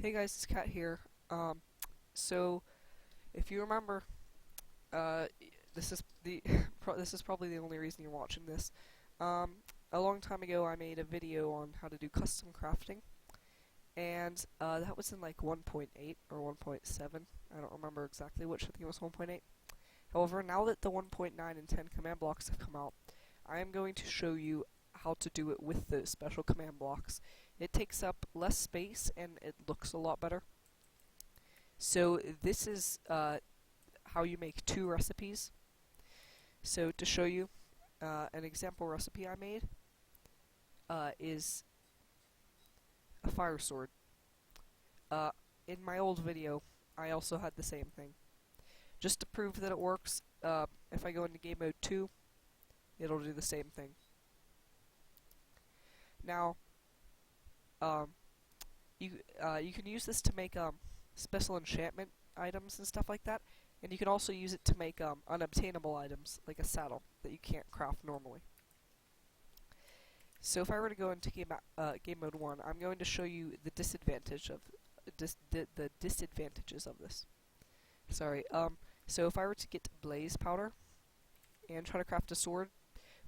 Hey guys, it's Cat here. So if you remember, uh, this is this is probably the only reason you're watching this. A long time ago, I made a video on how to do custom crafting, and that was in like 1.8 or 1.7. I don't remember exactly which. I think it was 1.8. However, now that the 1.9 and 10 command blocks have come out, I am going to show you how to do it with the special command blocks. It takes up less space and it looks a lot better. So this is how you make two recipes. So to show you, an example recipe I made is a fire sword. In my old video, I also had the same thing. Just to prove that it works, if I go into game mode 2, it'll do the same thing. Now, you can use this to make special enchantment items and stuff like that, and you can also use it to make unobtainable items, like a saddle, that you can't craft normally. So if I were to go into game mode 1, I'm going to show you the disadvantage of the disadvantages of this. Sorry. So if I were to get blaze powder and try to craft a sword,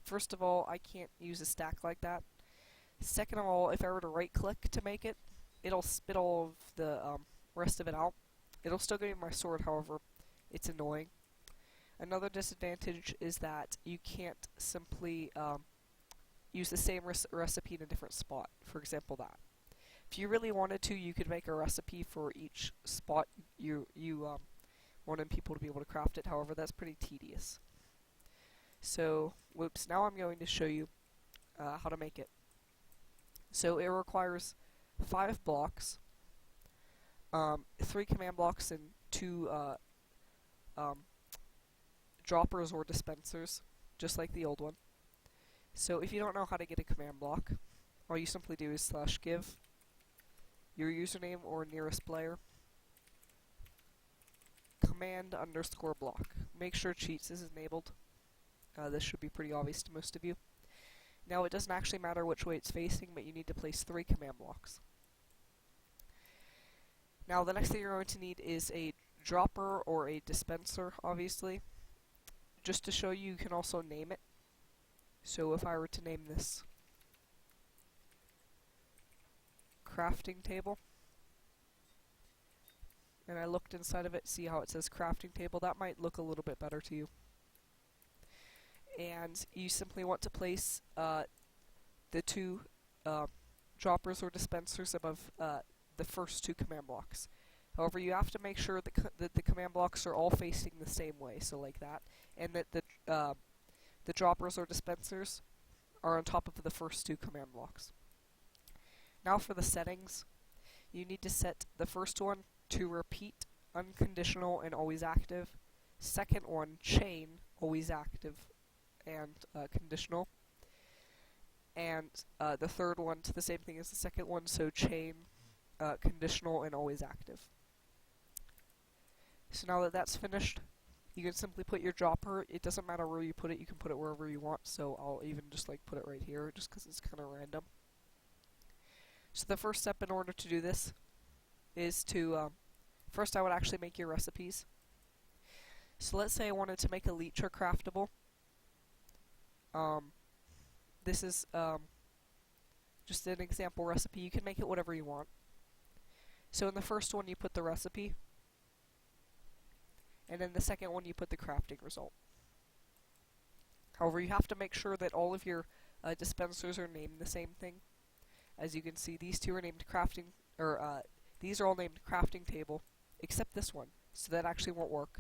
first of all, I can't use a stack like that. Second of all, if I were to right-click to make it, it'll spit all of the rest of it out. It'll still give me my sword, however, it's annoying. Another disadvantage is that you can't simply use the same recipe in a different spot. For example, that. If you really wanted to, you could make a recipe for each spot you wanted people to be able to craft it. However, that's pretty tedious. So, whoops, now I'm going to show you how to make it. So it requires 5 blocks, 3 command blocks, and 2 droppers or dispensers, just like the old one. So if you don't know how to get a command block, all you simply do is /give your username or nearest player command_block. Make sure cheats is enabled. This should be pretty obvious to most of you. Now, it doesn't actually matter which way it's facing, but you need to place 3 command blocks. Now, the next thing you're going to need is a dropper or a dispenser, obviously. Just to show you, you can also name it. So if I were to name this crafting table, and I looked inside of it, see how it says crafting table, that might look a little bit better to you. And you simply want to place the 2 droppers or dispensers above the first 2 command blocks. However, you have to make sure that the command blocks are all facing the same way, so like that, and that the droppers or dispensers are on top of the first 2 command blocks. Now for the settings, you need to set the first one to repeat, unconditional, and always active. Second one, chain, always active, and conditional. And the third one to the same thing as the second one, so chain, conditional, and always active. So now that that's finished, you can simply put your dropper. It doesn't matter where you put it, you can put it wherever you want, so I'll even just like put it right here, just because it's kind of random. So the first step in order to do this is to, first I would actually make your recipes. So let's say I wanted to make a leecher craftable. This is just an example recipe. You can make it whatever you want. So in the first one you put the recipe, and in the second one you put the crafting result. However, you have to make sure that all of your dispensers are named the same thing. As you can see, these 2 are named crafting, or these are all named crafting table, except this one, so that actually won't work.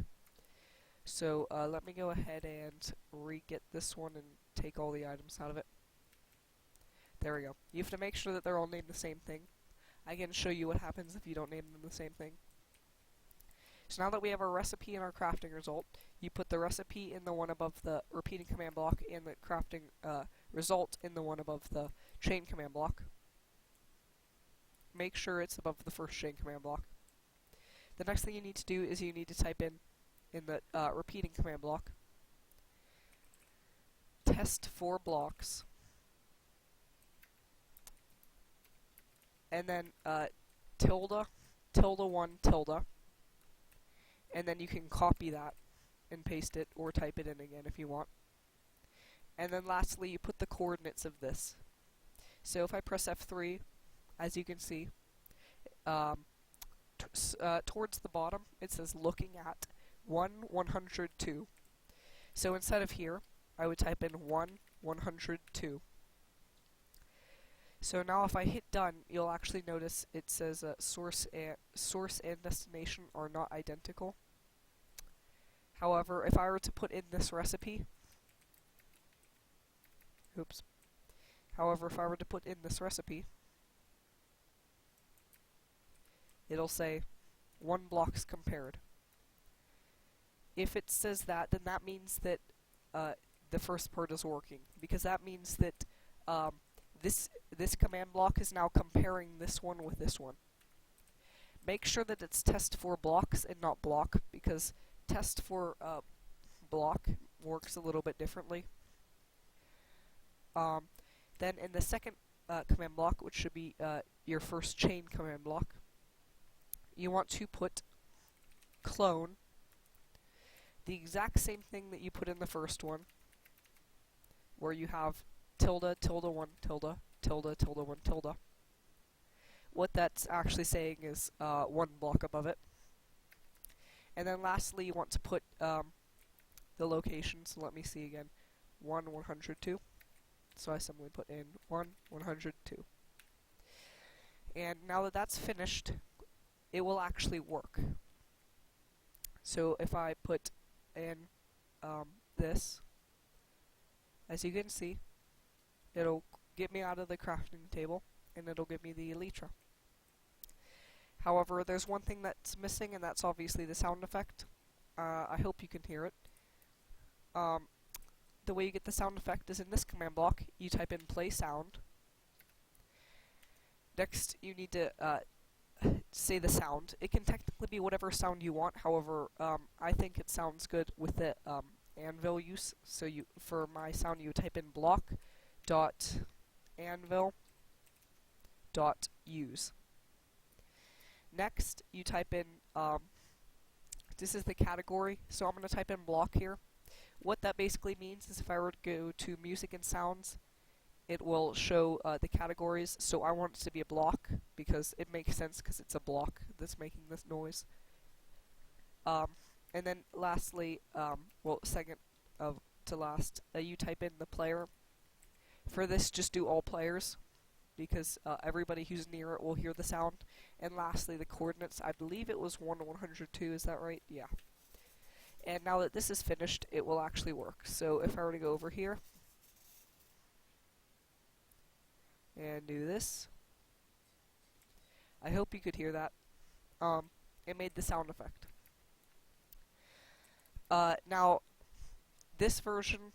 So let me go ahead and re-get this one and take all the items out of it. There we go. You have to make sure that they're all named the same thing. I can show you what happens if you don't name them the same thing. So now that we have our recipe and our crafting result, you put the recipe in the one above the repeating command block and the crafting result in the one above the chain command block. Make sure it's above the first chain command block. The next thing you need to do is you need to type in the repeating command block testforblocks, and then tilde tilde 1 tilde, and then you can copy that and paste it or type it in again if you want. And then lastly, you put the coordinates of this. So if I press F3, as you can see, towards the bottom it says looking at 102. So instead of here, I would type in 102. So now if I hit done, you'll actually notice it says source and destination are not identical. However, if I were to put in this recipe, it'll say 1 blocks compared. If it says that, then that means that the first part is working, because that means that this command block is now comparing this one with this one. Make sure that it's test4blocks and not block, because test4 block works a little bit differently. Then in the second command block, which should be your first chain command block, you want to put clone, the exact same thing that you put in the first one, where you have tilde, tilde 1, tilde, tilde, tilde 1, tilde. What that's actually saying is 1 block above it. And then lastly, you want to put the location, so let me see again, 102. So I simply put in 102. And now that that's finished, it will actually work. So if I put in this, as you can see, it'll get me out of the crafting table, and it'll give me the elytra. However, there's one thing that's missing, and that's obviously the sound effect. I hope you can hear it. The way you get the sound effect is in this command block. You type in playsound. Next, you need to say the sound. It can technically be whatever sound you want. However, I think it sounds good with the anvil use. So for my sound, you type in block.anvil.use. Next, you type in, this is the category, so I'm going to type in block here. What that basically means is if I were to go to music and sounds, it will show the categories. So I want it to be a block, because it makes sense, because it's a block that's making this noise. And then lastly, second to last, you type in the player. For this, just do all players, because everybody who's near it will hear the sound. And lastly, the coordinates. I believe it was 102, is that right? Yeah. And now that this is finished, it will actually work. So if I were to go over here and do this, I hope you could hear that. It made the sound effect. Now, this version,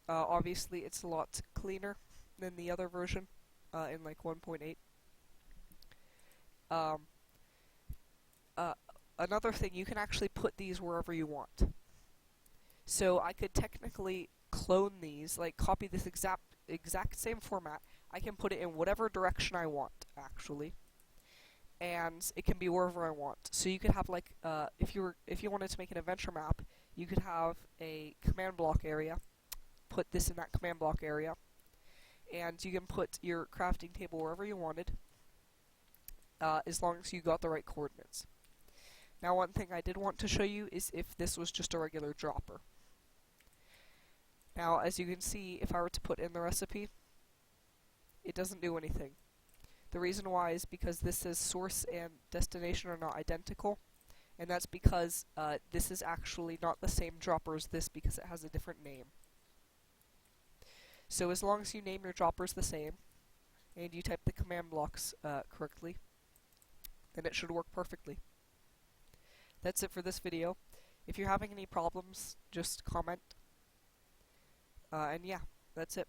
obviously it's a lot cleaner than the other version in like 1.8. Another thing, you can actually put these wherever you want. So I could technically clone these, like copy this exact same format. I can put it in whatever direction I want, actually, and it can be wherever I want. So you could have like, if you wanted to make an adventure map, you could have a command block area. Put this in that command block area, and you can put your crafting table wherever you wanted, as long as you got the right coordinates. Now, one thing I did want to show you is if this was just a regular dropper. Now, as you can see, if I were to put in the recipe, it doesn't do anything. The reason why is because this says source and destination are not identical, and that's because this is actually not the same dropper as this, because it has a different name. So as long as you name your droppers the same, and you type the command blocks correctly, then it should work perfectly. That's it for this video. If you're having any problems, just comment. And yeah, that's it.